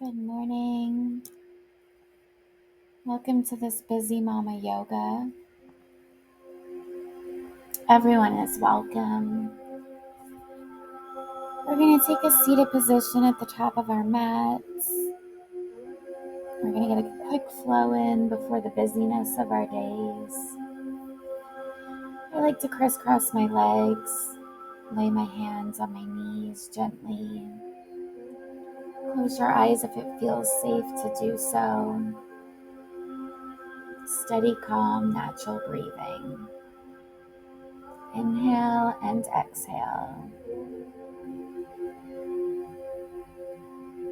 Good morning. Welcome to this Busy Mama Yoga. Everyone is welcome. We're going to take a seated position at the top of our mats. We're going to get a quick flow in before the busyness of our days. I like to crisscross my legs, lay my hands on my knees gently. Close your eyes if it feels safe to do so. Steady, calm, natural breathing. Inhale and exhale.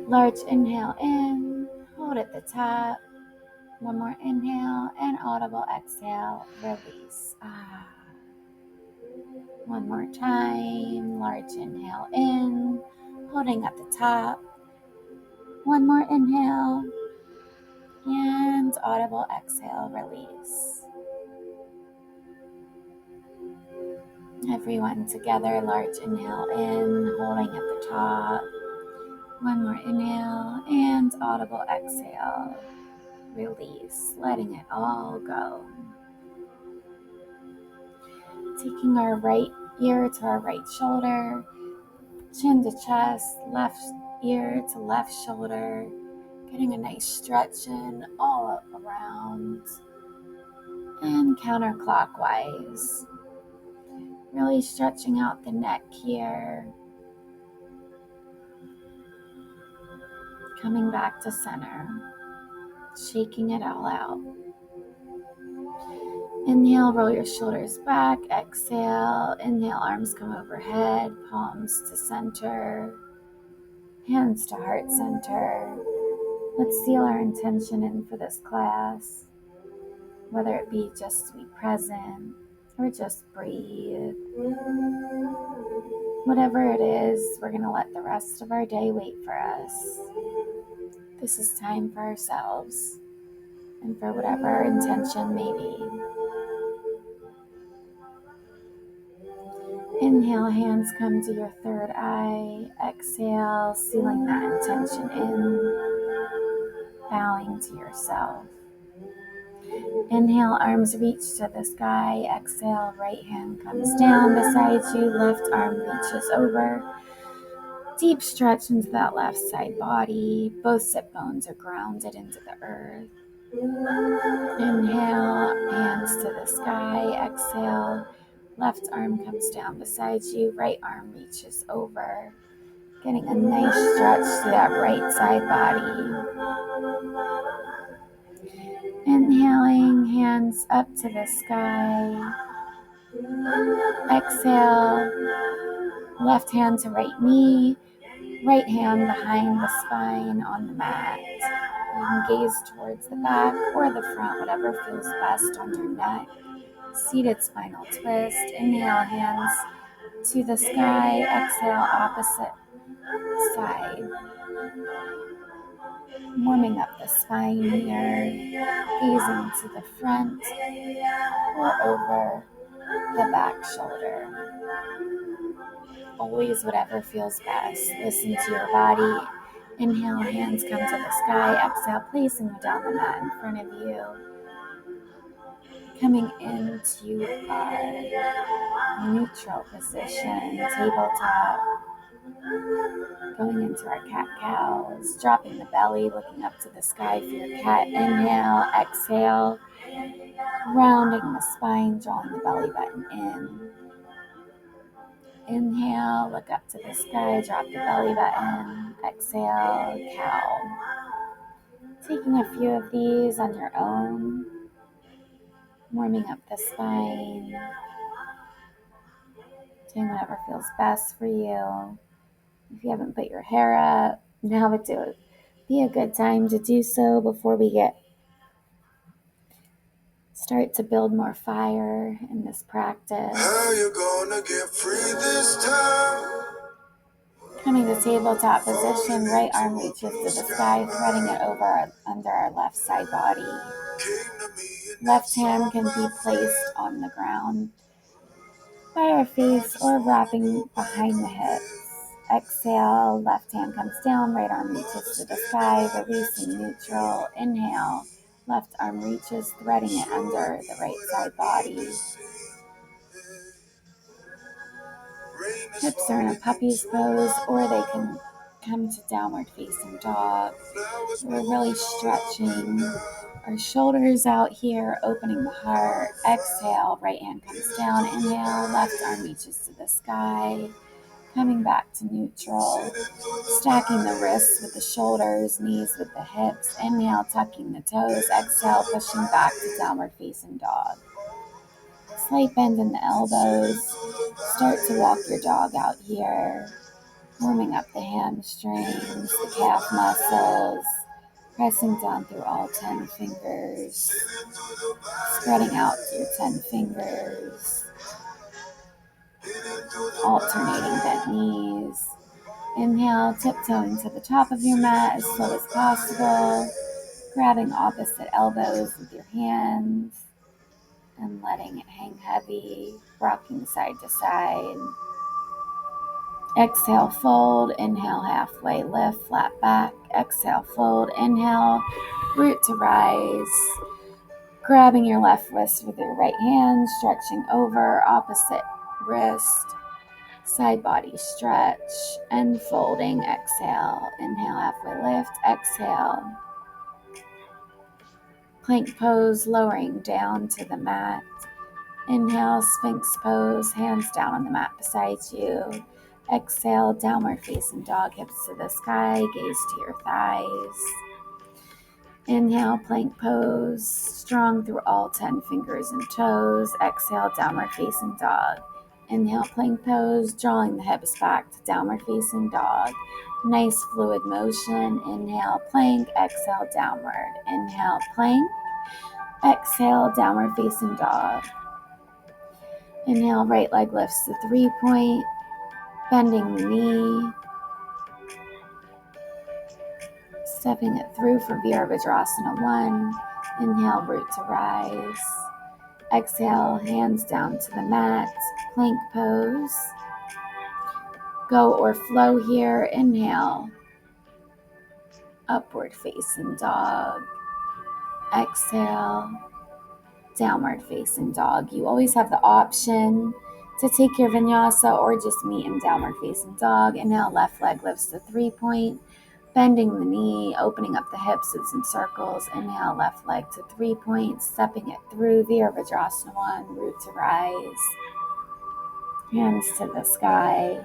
Large inhale in, hold at the top. One more inhale and audible exhale, release. One more time, large inhale in, holding at the top. One more inhale and audible exhale, release. Everyone together, large inhale in, holding at the top. One more inhale and audible exhale, release, letting it all go. Taking our right ear to our right shoulder, chin to chest, left ear to left shoulder, getting a nice stretch in all up around and counterclockwise. Really stretching out the neck here. Coming back to center, shaking it all out. Inhale, roll your shoulders back. Exhale, inhale, arms come overhead, palms to center, hands to heart center. Let's seal our intention in for this class, whether it be just to be present or just breathe. Whatever it is, we're going to let the rest of our day wait for us. This is time for ourselves and for whatever our intention may be. Inhale, hands come to your third eye. Exhale, sealing that intention in, bowing to yourself. Inhale, arms reach to the sky. Exhale, right hand comes down beside you. Left arm reaches over. Deep stretch into that left side body. Both sit bones are grounded into the earth. Inhale, hands to the sky. Exhale, left arm comes down beside you. Right arm reaches over. Getting a nice stretch to that right side body. Inhaling, hands up to the sky. Exhale, left hand to right knee, right hand behind the spine on the mat. You can gaze towards the back or the front, whatever feels best on your neck. Seated spinal twist. Inhale, hands to the sky. Exhale, opposite side. Warming up the spine here, gazing to the front or over the back shoulder. Always whatever feels best. Listen to your body. Inhale, hands come to the sky. Exhale, placing them down the mat in front of you. Coming into our neutral position, tabletop. Going into our cat-cows, dropping the belly, looking up to the sky for your cat. Inhale, exhale, rounding the spine, drawing the belly button in. Inhale, look up to the sky, drop the belly button. Exhale, cow. Taking a few of these on your own, warming up the spine, doing whatever feels best for you. If you haven't put your hair up, now would be a good time to do so before we start to build more fire in this practice. How you gonna get free this time? Coming to tabletop position, right arm reaches to the sky, threading it over under our left side body. Left hand can be placed on the ground by our face or wrapping behind the hips. Exhale, left hand comes down, right arm reaches to the sky, releasing neutral. Inhale, left arm reaches, threading it under the right side body. Hips are in a puppy's pose, or they can come to downward facing dog. We're really stretching our shoulders out here, opening the heart. Exhale, right hand comes down. Inhale, left arm reaches to the sky, coming back to neutral. Stacking the wrists with the shoulders, knees with the hips. Inhale, tucking the toes. Exhale, pushing back to downward facing dog. Slight bend in the elbows. Start to walk your dog out here, warming up the hamstrings, the calf muscles, pressing down through all 10 fingers, spreading out your 10 fingers, alternating bent knees. Inhale, tiptoeing to the top of your mat as slow as possible, grabbing opposite elbows with your hands and letting it hang heavy, rocking side to side. Exhale, fold. Inhale, halfway lift, flat back. Exhale, fold. Inhale, root to rise. Grabbing your left wrist with your right hand, stretching over, opposite wrist. Side body stretch and folding. Exhale. Inhale, halfway lift. Exhale. Plank pose, lowering down to the mat. Inhale, Sphinx pose, hands down on the mat beside you. Exhale, downward facing dog, hips to the sky, gaze to your thighs. Inhale, plank pose, strong through all 10 fingers and toes. Exhale, downward facing dog. Inhale, plank pose, drawing the hips back to downward facing dog. Nice fluid motion. Inhale, plank. Exhale, downward. Inhale, plank. Exhale, downward facing dog. Inhale, right leg lifts to 3-point, bending the knee. Stepping it through for Virabhadrasana 1. Inhale, root to rise. Exhale, hands down to the mat, plank pose. Go or flow here. Inhale, upward facing dog. Exhale, downward facing dog. You always have the option to take your vinyasa or just meet in downward facing dog. Inhale, left leg lifts to 3-point, bending the knee, opening up the hips with some circles. Inhale, left leg to 3-point, stepping it through Virabhadrasana 1, root to rise. Hands to the sky.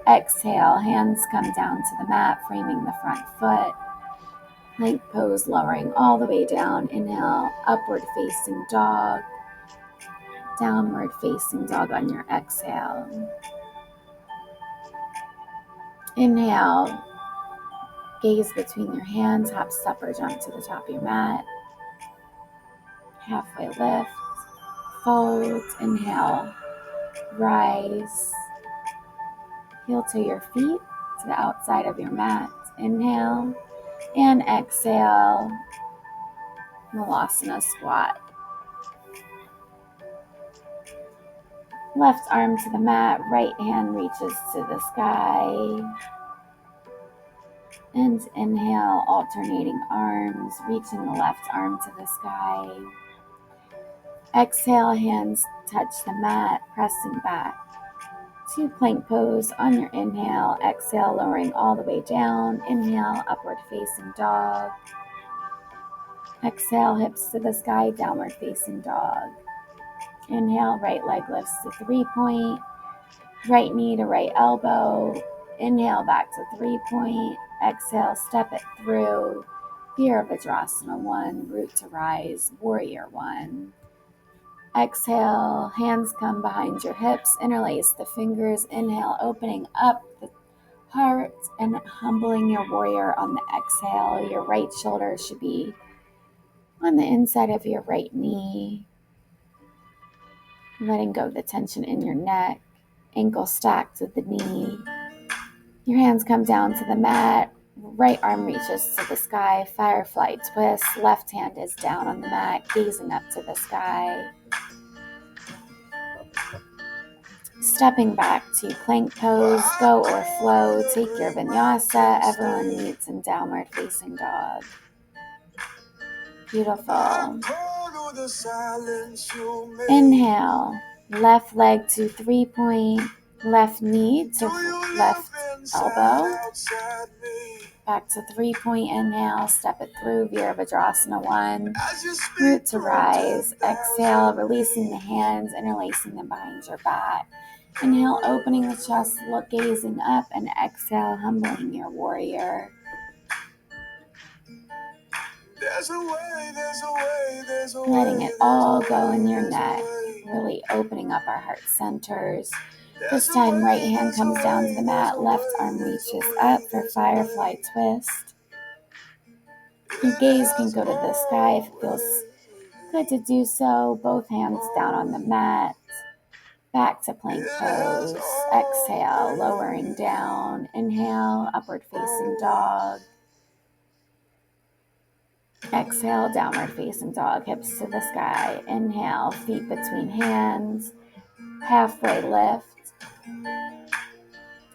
Exhale, hands come down to the mat, framing the front foot. Plank pose, lowering all the way down. Inhale, upward facing dog. Downward facing dog on your exhale. Inhale, gaze between your hands, hop, step, or jump to the top of your mat. Halfway lift, fold, inhale, rise. Heel to your feet, to the outside of your mat. Inhale, and exhale, Malasana squat. Left arm to the mat, right hand reaches to the sky. And inhale, alternating arms, reaching the left arm to the sky. Exhale, hands touch the mat, pressing back to plank pose on your inhale. Exhale, lowering all the way down. Inhale, upward facing dog. Exhale, hips to the sky, downward facing dog. Inhale, right leg lifts to 3-point, right knee to right elbow. Inhale, back to 3-point. Exhale, step it through Virabhadrasana 1, root to rise, warrior 1. Exhale, hands come behind your hips, interlace the fingers. Inhale, opening up the heart and humbling your warrior on the exhale. Your right shoulder should be on the inside of your right knee. Letting go of the tension in your neck, ankle stacked with the knee. Your hands come down to the mat, right arm reaches to the sky, firefly twist, left hand is down on the mat, gazing up to the sky. Stepping back to plank pose, go or flow, take your vinyasa, everyone meets in downward facing dog. Beautiful. Inhale, left leg to 3-point, left knee to left elbow. Back to 3-point inhale, step it through, Virabhadrasana 1. Root to rise, exhale, releasing the hands, interlacing them behind your back. Inhale, opening the chest, look gazing up, and exhale, humbling your warrior. Letting it all go in your neck, really opening up our heart centers. This time, right hand comes down to the mat, left arm reaches up for firefly twist. Your gaze can go to the sky if it feels good to do so. Both hands down on the mat. Back to plank pose. Exhale, lowering down. Inhale, upward facing dog. Exhale, downward facing dog, hips to the sky. Inhale, feet between hands. Halfway lift.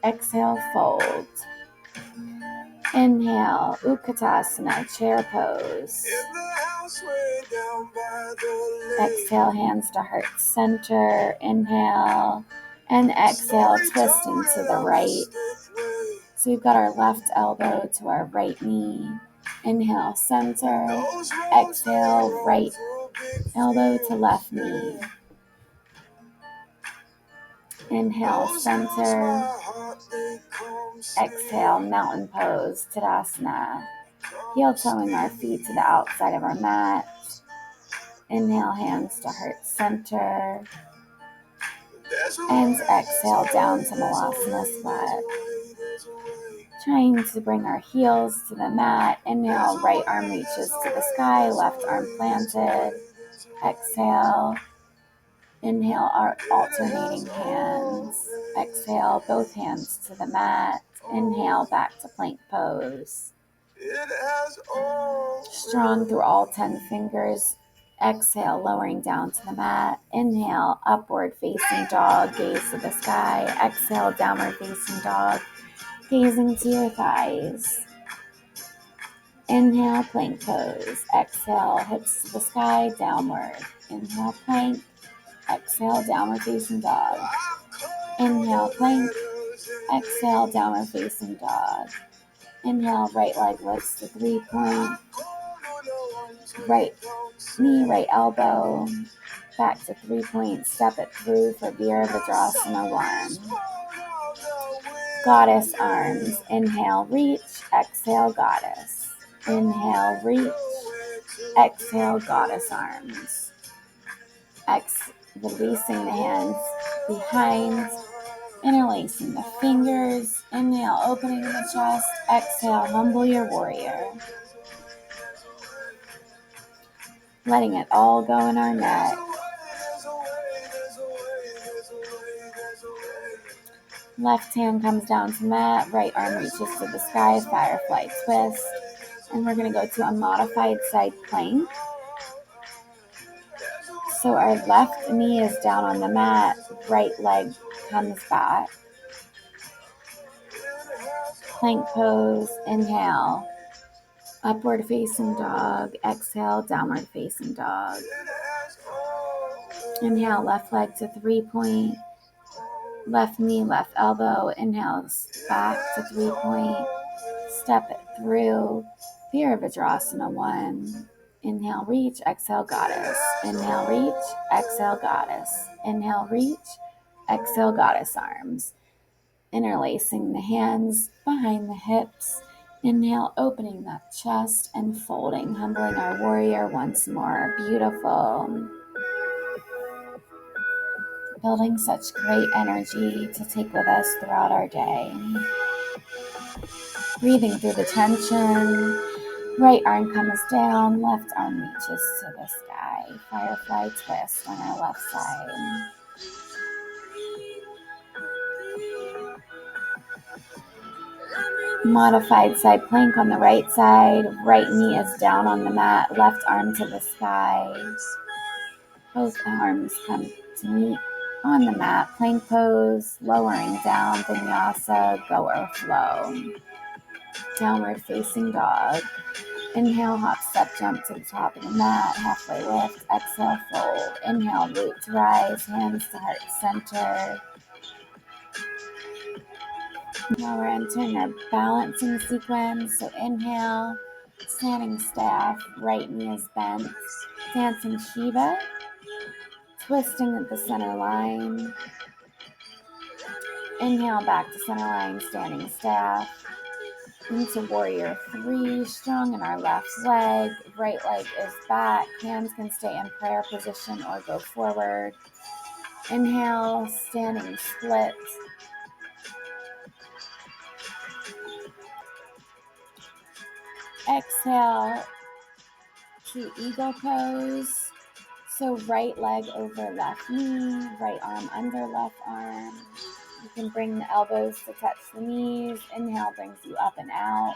Exhale, fold. Inhale, Utkatasana, chair pose. Exhale, hands to heart center. Inhale, and exhale, twisting to the right. So we've got our left elbow to our right knee. Inhale, center. Exhale, right elbow to left knee. Inhale, center. Exhale, mountain pose, Tadasana. Heel toeing our feet to the outside of our mat. Inhale, hands to heart center. And exhale, down to Malasana Sweat. Trying to bring our heels to the mat. Inhale, right arm reaches to the sky, left arm planted. Exhale. Inhale, our alternating hands. Exhale, both hands to the mat. Inhale, back to plank pose. Strong through all 10 fingers. Exhale, lowering down to the mat. Inhale, upward facing dog, gaze to the sky. Exhale, downward facing dog, gazing to your thighs. Inhale, plank pose. Exhale, hips to the sky, downward. Inhale, plank. Exhale, downward facing dog. Inhale, plank. Exhale, downward facing dog. Inhale, right leg lifts to 3-point. Right knee, right elbow. Back to 3-point. Step it through for Virabhadrasana 1. Goddess arms. Inhale, reach. Exhale, goddess. Inhale, reach. Exhale, goddess arms. Releasing the hands behind. Interlacing the fingers. Inhale, opening the chest. Exhale, humble your warrior. Letting it all go in our neck. Left hand comes down to mat. Right arm reaches to the sky. Firefly twist. And we're going to go to a modified side plank. So our left knee is down on the mat. Right leg comes back. Plank pose. Inhale. Upward facing dog. Exhale, downward facing dog. Inhale, left leg to 3-point. Left knee, left elbow. Inhale, back to 3-point. Step it through. Virabhadrasana 1. Inhale, reach. Exhale, goddess. Inhale, reach. Exhale, goddess. Inhale, reach. Exhale, goddess arms. Interlacing the hands behind the hips. Inhale, opening that chest and folding, humbling our warrior once more. Beautiful. Building such great energy to take with us throughout our day. Breathing through the tension. Right arm comes down, left arm reaches to the sky. Firefly twist on our left side. Modified side plank on the right side. Right knee is down on the mat, left arm to the sky. Both arms come to meet On the mat, plank pose, lowering down, vinyasa, go or flow. Downward facing dog. Inhale, hop, step, jump to the top of the mat, halfway lift. Exhale, fold. Inhale, root to rise, hands to heart center. Now we're entering our balancing sequence. So inhale, standing staff, right knee is bent. Dancing Shiva, twisting at the center line. Inhale, back to center line, standing staff. Into warrior 3, strong in our left leg. Right leg is back. Hands can stay in prayer position or go forward. Inhale, standing split. Exhale to eagle pose. So right leg over left knee, right arm under left arm. You can bring the elbows to touch the knees. Inhale brings you up and out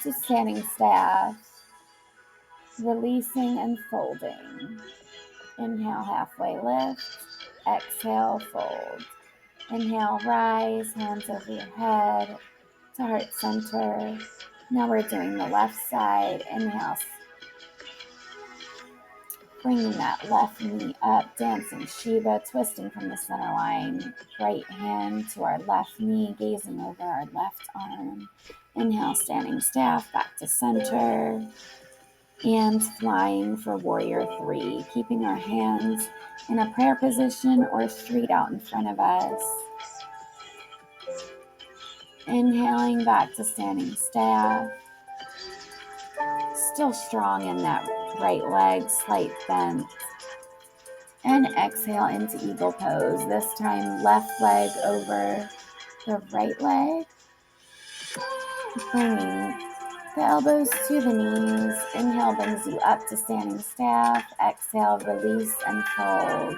to standing staff. Releasing and folding. Inhale, halfway lift. Exhale, fold. Inhale, rise, hands over your head to heart center. Now we're doing the left side. Inhale, bringing that left knee up, dancing Shiva, twisting from the center line. Right hand to our left knee, gazing over our left arm. Inhale, standing staff, back to center. And flying for warrior 3, keeping our hands in a prayer position or straight out in front of us. Inhaling back to standing staff. Still strong in that right leg, slight bend. And exhale into eagle pose. This time left leg over the right leg. Bringing the elbows to the knees. Inhale brings you up to standing staff. Exhale, release and fold.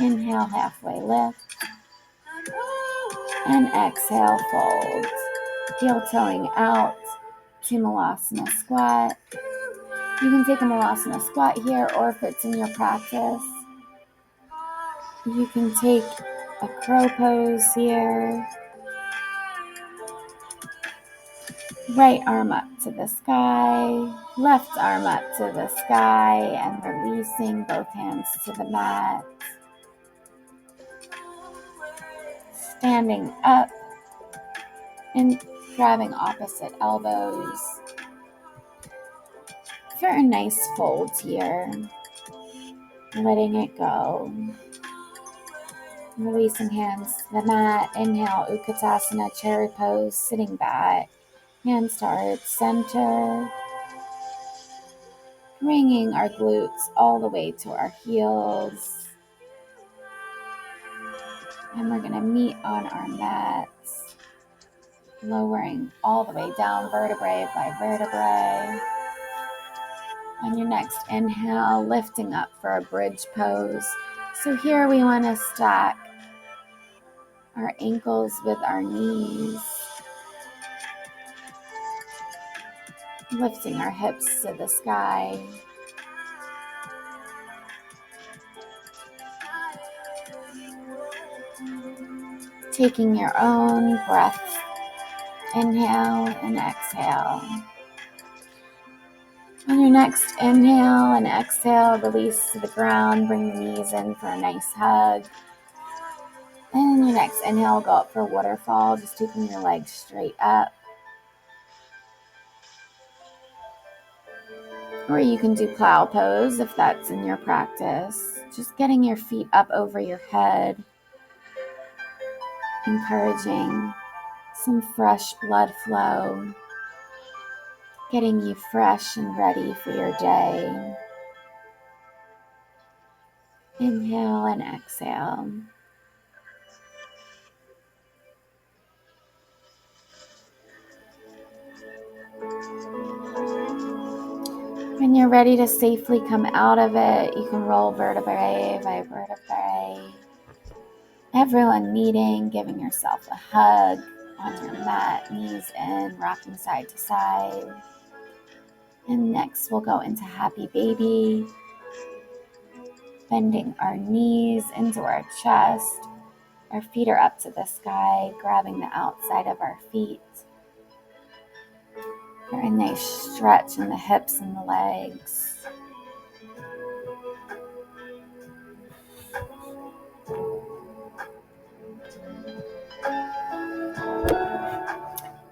Inhale, halfway lift. And exhale, fold. Heel toeing out to Malasana squat. You can take a Malasana squat here, or if it's in your practice, you can take a crow pose here. Right arm up to the sky, left arm up to the sky, and releasing both hands to the mat. Standing up and grabbing opposite elbows for a nice fold here. Letting it go. Releasing hands to the mat. Inhale, Utkatasana, chair pose, sitting back. Hands to heart center. Bringing our glutes all the way to our heels. And we're going to meet on our mats. Lowering all the way down, vertebrae by vertebrae. On your next inhale, lifting up for a bridge pose. So here we want to stack our ankles with our knees. Lifting our hips to the sky. Taking your own breath. Inhale and exhale. On your next inhale and exhale, release to the ground. Bring the knees in for a nice hug. And on your next inhale, go up for waterfall, just taking your legs straight up. Or you can do plow pose if that's in your practice. Just getting your feet up over your head. Encouraging some fresh blood flow. Getting you fresh and ready for your day. Inhale and exhale. When you're ready to safely come out of it, you can roll vertebrae by vertebrae. Everyone meeting, giving yourself a hug on your mat, knees in, rocking side to side. And next we'll go into happy baby. bending our knees into our chest. Our feet are up to the sky, grabbing the outside of our feet. For a nice stretch in the hips and the legs.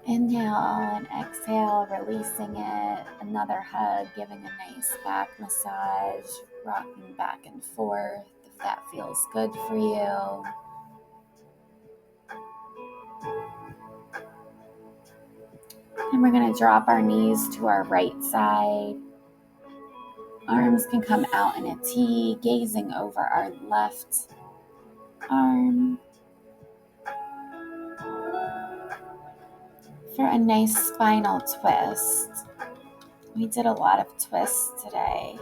Inhale and exhale, releasing it. Another hug, giving a nice back massage, rocking back and forth if that feels good for you. And we're going to drop our knees to our right side. Arms can come out in a T, gazing over our left arm. For a nice spinal twist. We did a lot of twists today.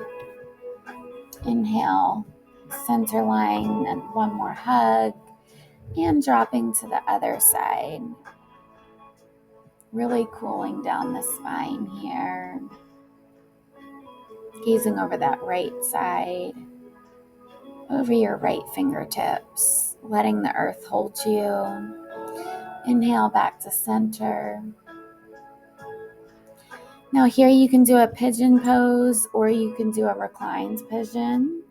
Inhale, center line, and one more hug, and dropping to the other side. Really cooling down the spine here. Gazing over that right side, over your right fingertips, letting the earth hold you. Inhale back to center. Now here you can do a pigeon pose or you can do a reclined pigeon.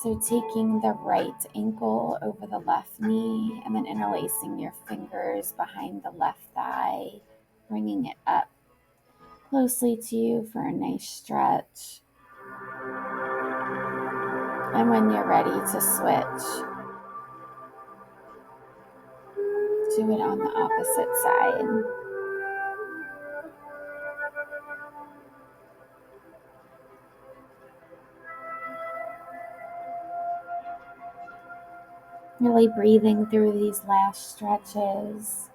So taking the right ankle over the left knee and then interlacing your fingers behind the left thigh, bringing it up closely to you for a nice stretch. And when you're ready to switch, do it on the opposite side. Really breathing through these last stretches.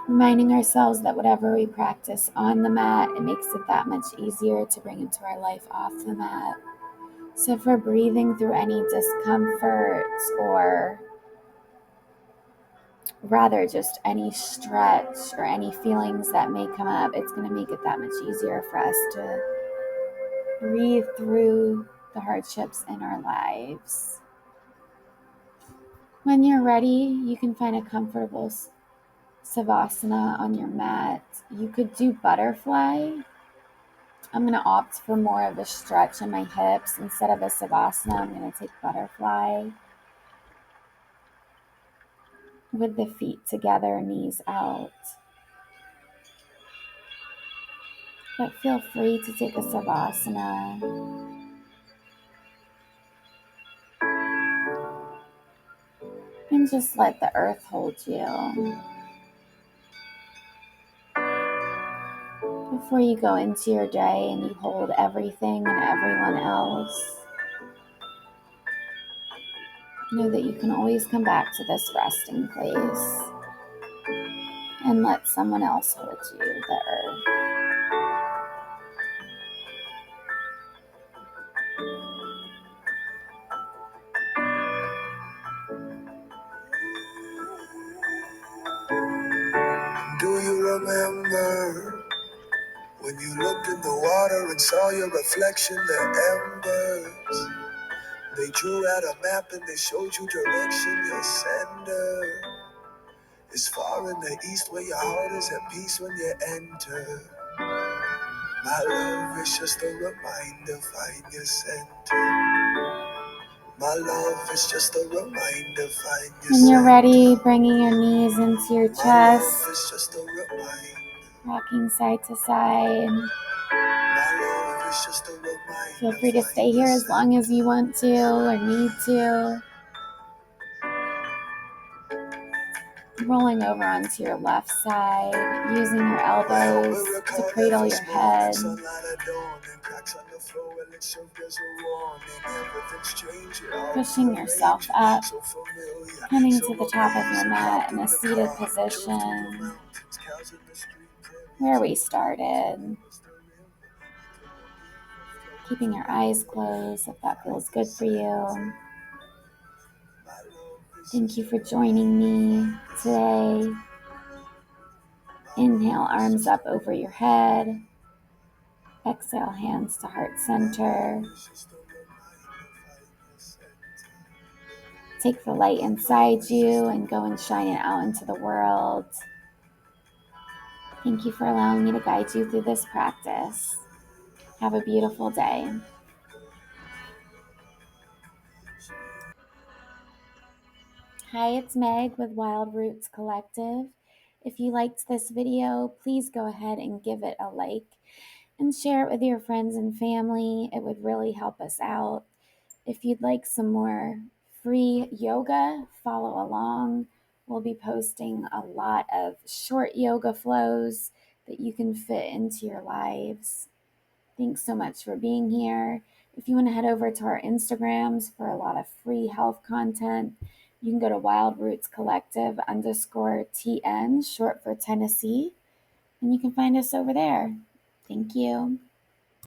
Reminding ourselves that whatever we practice on the mat, it makes it that much easier to bring into our life off the mat. So if we're breathing through any discomfort or rather just any stretch or any feelings that may come up, it's going to make it that much easier for us to breathe through the hardships in our lives. When you're ready, you can find a comfortable Savasana on your mat. You could do butterfly. I'm going to opt for more of a stretch in my hips. Instead of a Savasana, I'm going to take butterfly. With the feet together, knees out. But feel free to take a Savasana. And just let the earth hold you. Before you go into your day and you hold everything and everyone else, know that you can always come back to this resting place and let someone else hold you, the earth. Do you remember when you looked in the water and saw your reflection, the embers? They drew out a map and they showed you direction. Your sender is far in the east where your heart is at peace when you enter. My love is just a reminder, find your center. My love is just a reminder, find your When you're center. ready, bringing your knees into your My chest, love is just a reminder. rocking side to side. My love is just a reminder. Feel free to stay here as long as you want to or need to. Rolling over onto your left side, using your elbows to cradle your head. Pushing yourself up, coming to the top of your mat in a seated position where we started. Keeping your eyes closed if that feels good for you. Thank you for joining me today. Inhale, arms up over your head. Exhale, hands to heart center. take the light inside you and go and shine it out into the world. Thank you for allowing me to guide you through this practice. Have a beautiful day. Hi, it's Meg with Wild Roots Collective. If you liked this video, please go ahead and give it a like and share it with your friends and family. It would really help us out. If you'd like some more free yoga, follow along. We'll be posting a lot of short yoga flows that you can fit into your lives. Thanks so much for being here. If you want to head over to our Instagrams for a lot of free health content, you can go to Wild Roots Collective _TN, short for Tennessee, and you can find us over there. Thank you.